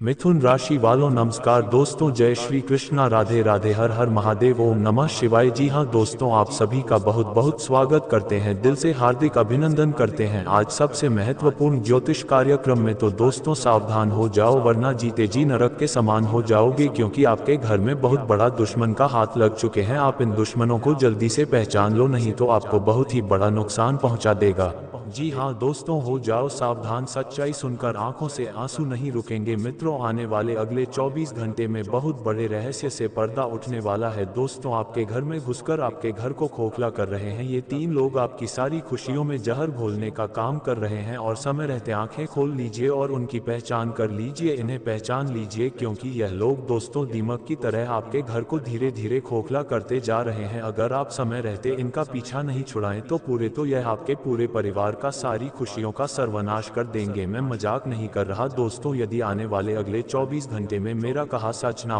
मिथुन राशि वालों नमस्कार दोस्तों, जय श्री कृष्णा, राधे राधे, हर हर महादेव, ओम नमः शिवाय। जी हाँ दोस्तों, आप सभी का बहुत बहुत स्वागत करते हैं, दिल से हार्दिक अभिनंदन करते हैं आज सबसे महत्वपूर्ण ज्योतिष कार्यक्रम में। तो दोस्तों सावधान हो जाओ वरना जीते जी नरक के समान हो जाओगे, क्योंकि आपके घर में बहुत बड़ा दुश्मन का हाथ लग चुके हैं। आप इन दुश्मनों को जल्दी से पहचान लो, नहीं तो आपको बहुत ही बड़ा नुकसान पहुंचा देगा। जी हाँ दोस्तों, हो जाओ सावधान, सच्चाई सुनकर आंखों से आंसू नहीं रुकेंगे। मित्रों, आने वाले अगले 24 घंटे में बहुत बड़े रहस्य से पर्दा उठने वाला है। दोस्तों, आपके घर में घुसकर आपके घर को खोखला कर रहे हैं ये 3 लोग, आपकी सारी खुशियों में जहर घोलने का काम कर रहे हैं। और समय रहते आंखें खोल लीजिए और उनकी पहचान कर लीजिए, इन्हें पहचान लीजिए, क्योंकि यह लोग दोस्तों दीमक की तरह आपके घर को धीरे धीरे खोखला करते जा रहे हैं। अगर आप समय रहते इनका पीछा नहीं छुड़ाएं तो यह आपके पूरे परिवार का सारी खुशियों का सर्वनाश कर देंगे। मैं मजाक नहीं कर रहा दोस्तों, यदि आने वाले अगले 24 घंटे में मेरा कहा सच ना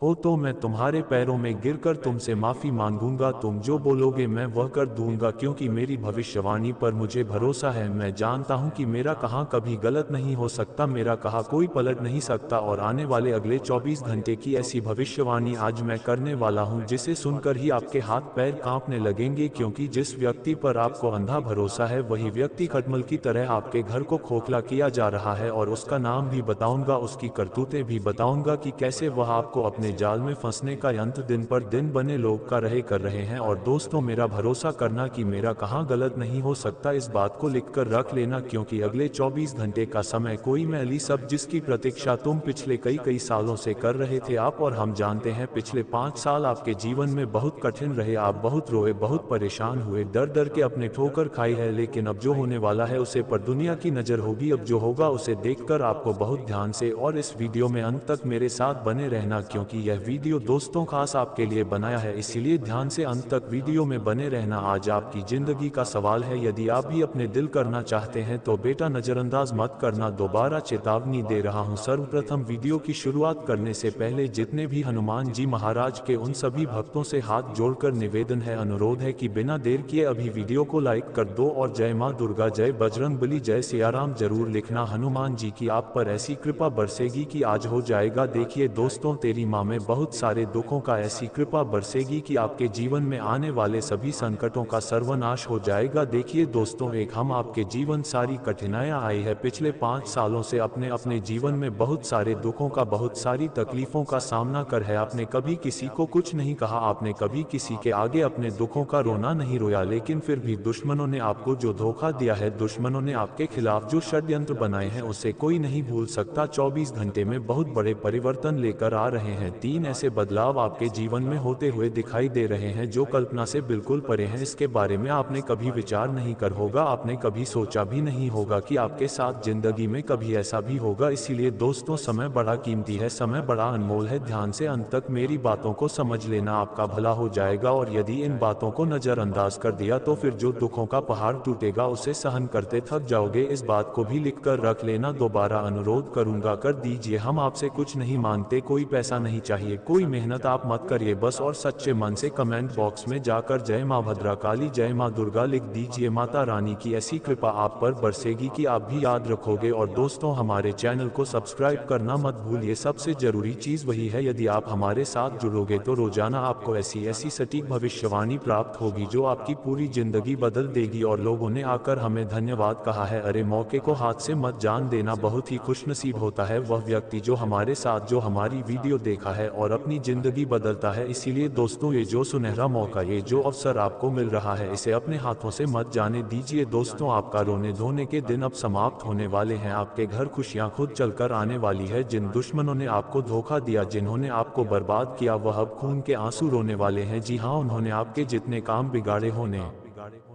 हो तो मैं तुम्हारे पैरों में गिरकर तुमसे माफी मांगूंगा। तुम जो बोलोगे मैं वह कर दूंगा, क्योंकि मेरी भविष्यवाणी पर मुझे भरोसा है। मैं जानता हूं कि मेरा कहा कभी गलत नहीं हो सकता, मेरा कहा कोई पलट नहीं सकता। और आने वाले अगले 24 घंटे की ऐसी भविष्यवाणी आज मैं करने वाला हूं, जिसे सुनकर ही आपके हाथ पैर कांपने लगेंगे, क्योंकि जिस व्यक्ति पर आपको अंधा भरोसा है वही व्यक्ति खटमल की तरह आपके घर को खोखला किया जा रहा है। और उसका नाम भी बताऊंगा, उसकी करतूतें भी बताऊंगा कि कैसे वह आपको अपने जाल में फंसने का यंत्र दिन पर दिन बने लोग का रहे कर रहे हैं। और दोस्तों, मेरा भरोसा करना कि मेरा कहाँ गलत नहीं हो सकता, इस बात को लिखकर रख लेना, क्योंकि अगले 24 घंटे का समय कोई मैली सब जिसकी प्रतीक्षा तुम पिछले कई सालों से कर रहे थे। आप और हम जानते हैं पिछले 5 साल आपके जीवन में बहुत कठिन रहे, आप बहुत रोए, बहुत परेशान हुए, डर डर के अपने ठोकर खाई है। लेकिन अब जो होने वाला है उसे पर दुनिया की नजर होगी, अब जो होगा उसे देखकर आपको बहुत ध्यान से और इस वीडियो में अंत तक मेरे साथ बने रहना, क्योंकि यह वीडियो दोस्तों खास आपके लिए बनाया है, इसीलिए ध्यान से अंत तक वीडियो में बने रहना। आज आपकी जिंदगी का सवाल है, यदि आप भी अपने दिल करना चाहते हैं तो बेटा नजरअंदाज मत करना। दोबारा चेतावनी दे रहा हूं। सर्वप्रथम वीडियो की शुरुआत करने से पहले जितने भी हनुमान जी महाराज के उन सभी भक्तों से हाथ जोड़कर निवेदन है, अनुरोध है कि बिना देर किए अभी वीडियो को लाइक कर दो और जय मां दुर्गा, जय बजरंग बली, जय सियाराम जरूर लिखना। हनुमान जी की आप पर ऐसी कृपा बरसेगी कि आज हो जाएगा। देखिए दोस्तों, तेरी माँ में बहुत सारे दुखों का ऐसी कृपा बरसेगी कि आपके जीवन में आने वाले सभी संकटों का सर्वनाश हो जाएगा। देखिए दोस्तों, एक हम आपके जीवन सारी कठिनाइयां आई है पिछले 5 सालों से, अपने अपने जीवन में बहुत सारे दुखों का, बहुत सारी तकलीफों का सामना कर है। आपने कभी किसी को कुछ नहीं कहा, आपने कभी किसी के आगे अपने दुखों का रोना नहीं रोया, लेकिन फिर भी दुश्मनों ने आपको जो धोखा दिया है, दुश्मनों ने आपके खिलाफ जो षड्यंत्र बनाए हैं, उसे कोई नहीं भूल सकता। 24 घंटे में बहुत बड़े परिवर्तन लेकर आ रहे हैं। 3 ऐसे बदलाव आपके जीवन में होते हुए दिखाई दे रहे हैं जो कल्पना से बिल्कुल परे हैं। इसके बारे में आपने कभी विचार नहीं कर होगा, आपने कभी सोचा भी नहीं होगा कि आपके साथ जिंदगी में कभी ऐसा भी होगा। इसीलिए दोस्तों, समय बड़ा कीमती है, समय बड़ा अनमोल है, ध्यान से अंत तक मेरी बातों को समझ लेना, आपका भला हो जाएगा। और यदि इन बातों को नजरअंदाज कर दिया तो फिर जो दुखों का पहाड़ टूटेगा उसे सहन करते थक जाओगे, इस बात को भी लिख कर रख लेना। दोबारा अनुरोध करूंगा, कर दीजिए। हम आपसे कुछ नहीं मांगते, कोई पैसा नहीं चाहिए, कोई मेहनत आप मत करिए, बस और सच्चे मन से कमेंट बॉक्स में जाकर जय मां भद्रा काली, जय मां दुर्गा लिख दीजिए। माता रानी की ऐसी कृपा आप पर बरसेगी कि आप भी याद रखोगे। और दोस्तों, हमारे चैनल को सब्सक्राइब करना मत भूलिए, सबसे जरूरी चीज वही है। यदि आप हमारे साथ जुड़ोगे तो रोजाना आपको ऐसी ऐसी सटीक भविष्यवाणी प्राप्त होगी जो आपकी पूरी जिंदगी बदल देगी। और लोगों ने आकर हमें धन्यवाद कहा है। अरे मौके को हाथ से मत जान देना, बहुत ही खुशनसीब होता है वह व्यक्ति जो हमारे साथ, जो हमारी वीडियो देखा है और अपनी जिंदगी बदलता है। इसीलिए दोस्तों, ये जो सुनहरा मौका, ये जो अवसर आपको मिल रहा है, इसे अपने हाथों से मत जाने दीजिए। दोस्तों, आपका रोने धोने के दिन अब समाप्त होने वाले हैं, आपके घर खुशियां खुद चलकर आने वाली है। जिन दुश्मनों ने आपको धोखा दिया, जिन्होंने आपको बर्बाद किया, वह अब खून के आंसू रोने वाले हैं। जी हाँ, उन्होंने आपके जितने काम बिगाड़े होने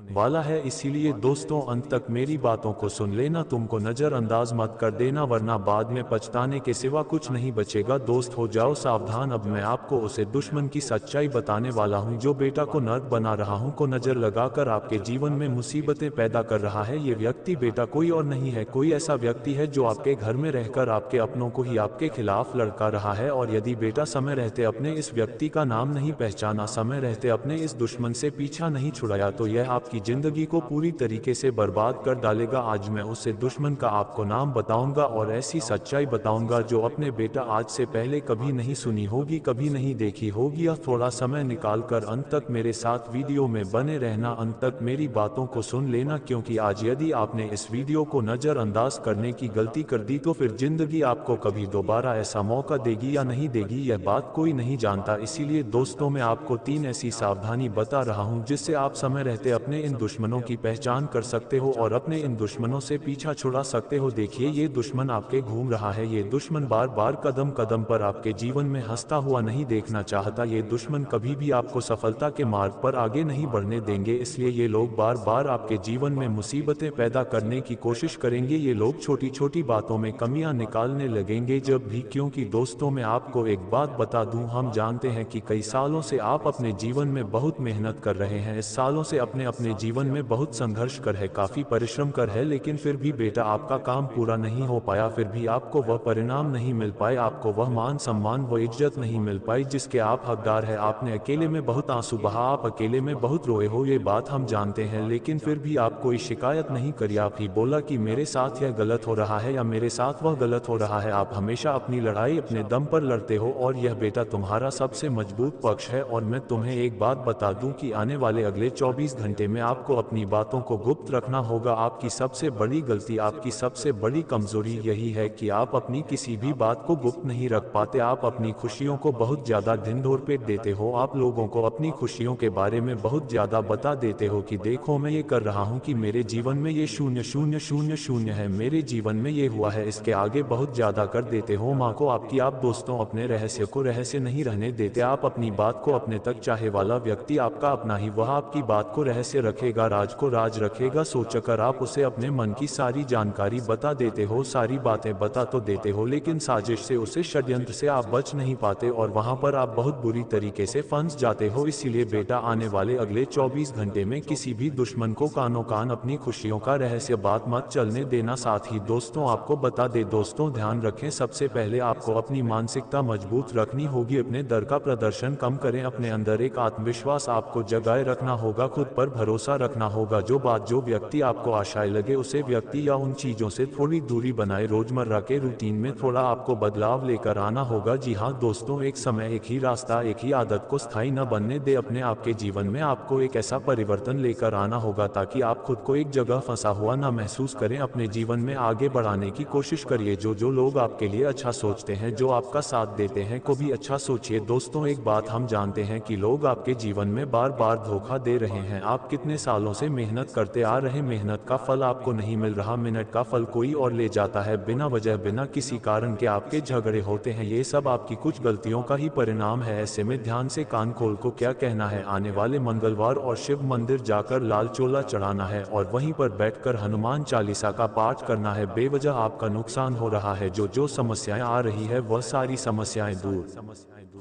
वाला है। इसीलिए दोस्तों, अंत तक मेरी बातों को सुन लेना, तुमको नजरअंदाज मत कर देना, वरना बाद में पछताने के सिवा कुछ नहीं बचेगा। दोस्त हो जाओ सावधान, अब मैं आपको उसे दुश्मन की सच्चाई बताने वाला हूं जो बेटा को नर्क बना रहा हूं, को नजर लगाकर आपके जीवन में मुसीबतें पैदा कर रहा है। ये व्यक्ति बेटा कोई और नहीं है, कोई ऐसा व्यक्ति है जो आपके घर में रहकर आपके अपनों को ही आपके खिलाफ लड़का रहा है। और यदि बेटा समय रहते अपने इस व्यक्ति का नाम नहीं पहचाना, समय रहते अपने इस दुश्मन से पीछा नहीं छुड़ाया, तो यह आपकी जिंदगी को पूरी तरीके से बर्बाद कर डालेगा। आज मैं उससे दुश्मन का आपको नाम बताऊंगा और ऐसी सच्चाई बताऊंगा जो अपने बेटा आज से पहले कभी नहीं सुनी होगी, कभी नहीं देखी होगी। या थोड़ा समय निकालकर अंत तक मेरे साथ वीडियो में बने रहना, अंत तक मेरी बातों को सुन लेना, क्योंकि आज यदि आपने इस वीडियो को नजरअंदाज करने की गलती कर दी तो फिर जिंदगी आपको कभी दोबारा ऐसा मौका देगी या नहीं देगी, यह बात कोई नहीं जानता। इसीलिए दोस्तों मैं आपको 3 ऐसी सावधानी बता रहा हूं जिससे आप समय रहते अपने इन दुश्मनों की पहचान कर सकते हो और अपने इन दुश्मनों से पीछा छुड़ा सकते हो। देखिए, ये दुश्मन आपके घूम रहा है, ये दुश्मन बार बार कदम कदम पर आपके जीवन में हंसता हुआ नहीं देखना चाहता। ये दुश्मन कभी भी आपको सफलता के मार्ग पर आगे नहीं बढ़ने देंगे, इसलिए ये लोग बार बार आपके जीवन में मुसीबतें पैदा करने की कोशिश करेंगे। ये लोग छोटी छोटी बातों में कमियां निकालने लगेंगे जब भी, क्योंकि दोस्तों मैं आपको एक बात बता दूं, हम जानते हैं कि कई सालों से आप अपने जीवन में बहुत मेहनत कर रहे हैं, इस सालों से अपने जीवन में बहुत संघर्ष कर है, काफी परिश्रम कर है, लेकिन फिर भी बेटा आपका काम पूरा नहीं हो पाया, फिर भी आपको वह परिणाम नहीं मिल पाए, आपको वह मान सम्मान व इज्जत नहीं मिल पाई जिसके आप हकदार है। आपने अकेले में बहुत आंसू बहा, आप अकेले में बहुत रोए हो, ये बात हम जानते हैं, लेकिन फिर भी आप कोई शिकायत नहीं करी। आप ही बोला कि मेरे साथ यह गलत हो रहा है या मेरे साथ वह गलत हो रहा है। आप हमेशा अपनी लड़ाई अपने दम पर लड़ते हो और यह बेटा तुम्हारा सबसे मजबूत पक्ष है। और मैं तुम्हें एक बात बता दूं कि आने वाले अगले 24 घंटे में आपको अपनी बातों को गुप्त रखना होगा। आपकी सबसे बड़ी गलती, आपकी सबसे बड़ी कमजोरी यही है कि आप अपनी किसी भी बात को गुप्त नहीं रख पाते। आप अपनी खुशियों को बहुत ज्यादा ढिंढोर पेट देते हो, आप लोगों को अपनी खुशियों के बारे में बहुत ज्यादा बता देते हो कि देखो मैं ये कर रहा हूँ, कि मेरे जीवन में ये 0,000 है, मेरे जीवन में ये हुआ है, इसके आगे बहुत ज्यादा कर देते हो। माँ को आपकी, आप दोस्तों अपने रहस्य को रहस्य नहीं रहने देते। आप अपनी बात को अपने तक, चाहे वाला व्यक्ति आपका अपना ही, वह आपकी बात को रहस्य रखेगा, राज को राज रखेगा। सोचकर आप उसे अपने मन की सारी जानकारी बता देते हो, सारी बातें बता तो देते हो, लेकिन साजिश से, उसे षड्यंत्र से आप बच नहीं पाते और वहां पर आप बहुत बुरी तरीके से फंस जाते हो। इसीलिए बेटा आने वाले अगले 24 घंटे में किसी भी दुश्मन को कानों कान अपनी खुशियों का रहस्य बात मत चलने देना। साथ ही दोस्तों आपको बता दे, दोस्तों ध्यान रखें, सबसे पहले आपको अपनी मानसिकता मजबूत रखनी होगी, अपने डर का प्रदर्शन कम करें, अपने अंदर एक आत्मविश्वास आपको जगाए रखना होगा, खुद पर भरोसा रखना होगा। जो बात, जो व्यक्ति आपको आशाएं लगे उसे व्यक्ति या उन चीजों से थोड़ी दूरी बनाए, रोजमर्रा के रूटीन में थोड़ा आपको बदलाव लेकर आना होगा। जी हाँ दोस्तों, एक समय, एक ही रास्ता, एक ही आदत को स्थायी न बनने दे अपने आपके जीवन में। आपको एक ऐसा परिवर्तन लेकर आना होगा ताकि आप खुद को एक जगह फंसा हुआ ना महसूस करें। अपने जीवन में आगे बढ़ाने की कोशिश करिए। जो लोग आपके लिए अच्छा सोचते हैं, जो आपका साथ देते हैं, को भी अच्छा सोचिए। दोस्तों एक बात हम जानते हैं कि लोग आपके जीवन में बार बार धोखा दे रहे हैं। आप कितने सालों से मेहनत करते आ रहे, मेहनत का फल आपको नहीं मिल रहा, मिनट का फल कोई और ले जाता है, बिना वजह, बिना किसी कारण के आपके झगड़े होते हैं। ये सब आपकी कुछ गलतियों का ही परिणाम है। ऐसे में ध्यान से कान खोल को क्या कहना है, आने वाले मंगलवार और शिव मंदिर जाकर लाल चोला चढ़ाना है और वहीं पर बैठकर हनुमान चालीसा का पाठ करना है। बेवजह आपका नुकसान हो रहा है, जो समस्याएं आ रही है वह सारी समस्याएं दूर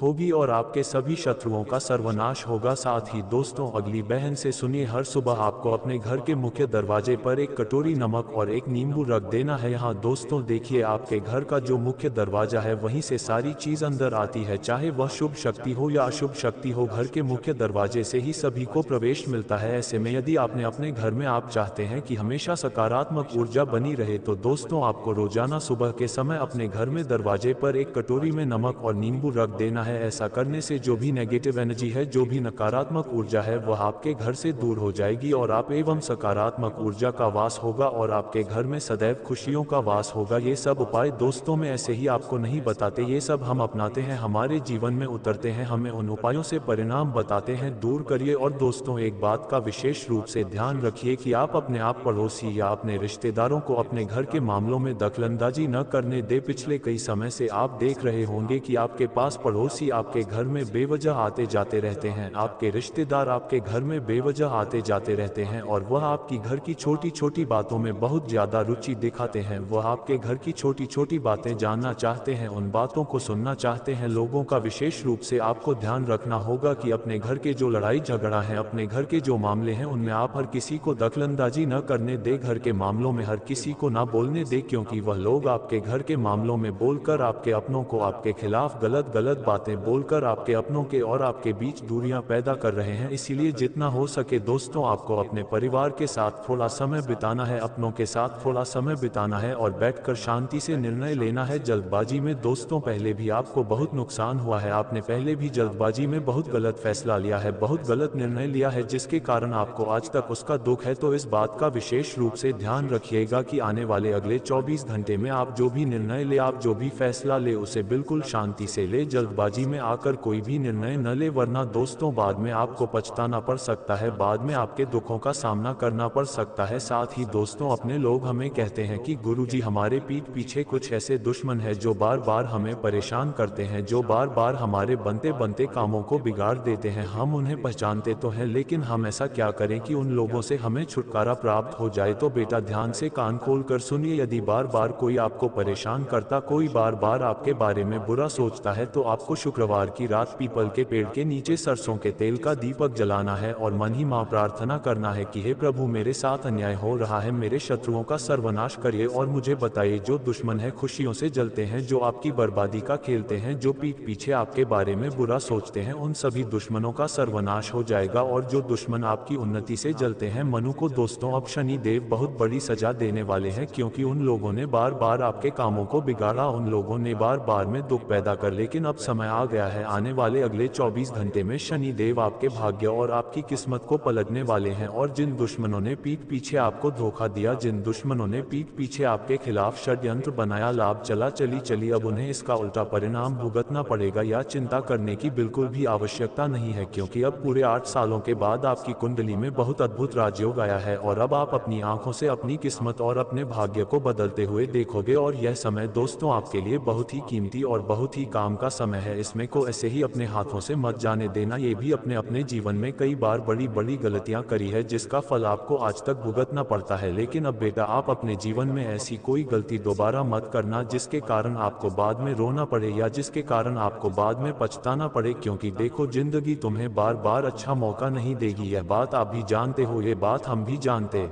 होगी और आपके सभी शत्रुओं का सर्वनाश होगा। साथ ही दोस्तों अगली बहन से सुनिए, हर सुबह आपको अपने घर के मुख्य दरवाजे पर एक कटोरी नमक और एक नींबू रख देना है। यहाँ दोस्तों देखिए, आपके घर का जो मुख्य दरवाजा है वहीं से सारी चीज अंदर आती है, चाहे वह शुभ शक्ति हो या अशुभ शक्ति हो, घर के मुख्य दरवाजे से ही सभी को प्रवेश मिलता है। ऐसे में यदि आपने अपने घर में, आप चाहते हैं कि हमेशा सकारात्मक ऊर्जा बनी रहे, तो दोस्तों आपको रोजाना सुबह के समय अपने घर में दरवाजे पर एक कटोरी में नमक और नींबू रख देना है। ऐसा करने से जो भी नेगेटिव एनर्जी है, जो भी नकारात्मक ऊर्जा है, वह आपके घर से दूर हो जाएगी और आप एवं सकारात्मक ऊर्जा का वास होगा और आपके घर में सदैव खुशियों का वास होगा। ये सब उपाय दोस्तों में ऐसे ही आपको नहीं बताते, ये सब हम अपनाते हैं, हमारे जीवन में उतरते हैं, हमें उन उपायों से परिणाम बताते हैं, दूर करिए। और दोस्तों एक बात का विशेष रूप से ध्यान रखिए कि आप अपने आप पड़ोसी या अपने रिश्तेदारों को अपने घर के मामलों में दखलंदाजी न करने दे। पिछले कई समय से आप देख रहे होंगे कि आपके पास पड़ोसी आपके घर में बेवजह आते जाते रहते हैं, आपके रिश्तेदार आपके घर में बेवजह आते जाते रहते हैं और वह आपकी घर की छोटी छोटी बातों में बहुत ज्यादा रुचि दिखाते हैं। वह आपके घर की छोटी छोटी बातें जानना चाहते हैं, उन बातों को सुनना चाहते हैं। लोगों का विशेष रूप से आपको ध्यान रखना होगा कि अपने घर के जो लड़ाई झगड़ा है, अपने घर के जो मामले हैं, उनमें आप हर किसी को दखलंदाजी न करने दे। घर के मामलों में हर किसी को ना बोलने दे, क्योंकि वह लोग आपके घर के मामलों में बोलकर आपके अपनों को आपके खिलाफ गलत गलत बातें बातें बोलकर आपके अपनों के और आपके बीच दूरियां पैदा कर रहे हैं। इसीलिए जितना हो सके दोस्तों आपको अपने परिवार के साथ थोड़ा समय बिताना है, अपनों के साथ थोड़ा समय बिताना है और बैठकर शांति से निर्णय लेना है। जल्दबाजी में दोस्तों पहले भी आपको बहुत नुकसान हुआ है, आपने पहले भी जल्दबाजी में बहुत गलत फैसला लिया है, बहुत गलत निर्णय लिया है, जिसके कारण आपको आज तक उसका दुख है। तो इस बात का विशेष रूप से ध्यान रखिएगा कि आने वाले अगले 24 घंटे में आप जो भी निर्णय ले, आप जो भी फैसला ले, उसे बिल्कुल शांति से ले, जल्दबाजी में आकर कोई भी निर्णय न ले, वरना दोस्तों बाद में आपको पछताना पड़ सकता है, बाद में आपके दुखों का सामना करना पड़ सकता है। साथ ही दोस्तों अपने लोग हमें कहते हैं कि गुरुजी हमारे पीठ पीछे कुछ ऐसे दुश्मन है जो बार बार हमें परेशान करते हैं, जो बार बार हमारे बनते बनते कामों को बिगाड़ देते हैं। हम उन्हें पहचानते तो हैं, लेकिन हम ऐसा क्या करें कि उन लोगों से हमें छुटकारा प्राप्त हो जाए। तो बेटा ध्यान से कान खोल कर सुनिए, यदि बार बार कोई आपको परेशान करता, कोई बार बार आपके बारे में बुरा सोचता है, तो आपको शुक्रवार की रात पीपल के पेड़ के नीचे सरसों के तेल का दीपक जलाना है और मन ही मां प्रार्थना करना है कि हे प्रभु मेरे साथ अन्याय हो रहा है, मेरे शत्रुओं का सर्वनाश करिए और मुझे बताइए जो दुश्मन है खुशियों से जलते हैं, जो आपकी बर्बादी का खेलते हैं, जो पीठ पीछे आपके बारे में बुरा सोचते हैं, उन सभी दुश्मनों का सर्वनाश हो जाएगा। और जो दुश्मन आपकी उन्नति से जलते हैं, मनु को दोस्तों अब शनि देव बहुत बड़ी सजा देने वाले हैं, क्योंकि उन लोगों ने बार बार आपके कामों को बिगाड़ा, उन लोगों ने बार बार में दुख पैदा कर। लेकिन अब समय आ गया है, आने वाले अगले 24 घंटे में शनि देव आपके भाग्य और आपकी किस्मत को पलटने वाले हैं। और जिन दुश्मनों ने पीठ पीछे आपको धोखा दिया, जिन दुश्मनों ने पीठ पीछे आपके खिलाफ षड्यंत्र बनाया, लाभ चला चली चली, अब उन्हें इसका उल्टा परिणाम भुगतना पड़ेगा। या चिंता करने की बिल्कुल भी आवश्यकता नहीं है, क्योंकि अब पूरे 8 सालों के बाद आपकी कुंडली में बहुत अद्भुत राजयोग आया है और अब आप अपनी आंखों से अपनी किस्मत और अपने भाग्य को बदलते हुए देखोगे। और यह समय दोस्तों आपके लिए बहुत ही कीमती और बहुत ही काम का समय है, इसमें को ऐसे ही अपने हाथों से मत जाने देना। ये भी अपने जीवन में कई बार बड़ी बड़ी गलतियां करी है, जिसका फल आपको आज तक भुगतना पड़ता है। लेकिन अब बेटा आप अपने जीवन में ऐसी कोई गलती दोबारा मत करना जिसके कारण आपको बाद में रोना पड़े या जिसके कारण आपको बाद में पछताना पड़े, क्योंकि देखो जिंदगी तुम्हें बार बार अच्छा मौका नहीं देगी। यह बात आप भी जानते हो, ये बात हम भी जानते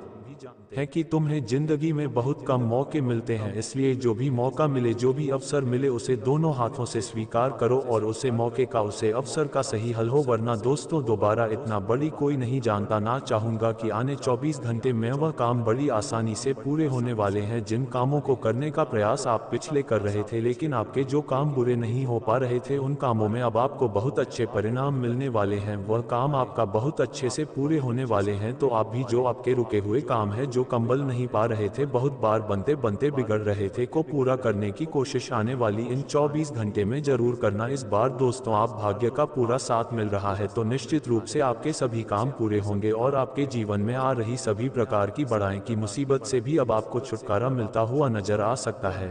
है कि तुम्हें जिंदगी में बहुत कम मौके मिलते हैं, इसलिए जो भी मौका मिले, जो भी अवसर मिले, उसे दोनों हाथों से स्वीकार करो और उसे मौके का, उसे अवसर का सही हल हो। वरना दोस्तों दोबारा इतना बड़ी कोई नहीं जानता। ना चाहूंगा कि आने 24 घंटे में वह काम बड़ी आसानी से पूरे होने वाले हैं, जिन कामों को करने का प्रयास आप पिछले कर रहे थे, लेकिन आपके जो काम बुरे नहीं हो पा रहे थे, उन कामों में अब आपको बहुत अच्छे परिणाम मिलने वाले हैं। वह काम आपका बहुत अच्छे से पूरे होने वाले हैं। तो आप भी जो आपके रुके हुए काम है, जो कंबल नहीं पा रहे थे, बहुत बार बनते बनते बिगड़ रहे थे, को पूरा करने की कोशिश आने वाली इन 24 घंटे में जरूर करना। इस बार दोस्तों आप भाग्य का पूरा साथ मिल रहा है, तो निश्चित रूप से आपके सभी काम पूरे होंगे और आपके जीवन में आ रही सभी प्रकार की बड़ाई की मुसीबत से भी अब आपको छुटकारा मिलता हुआ नजर आ सकता है।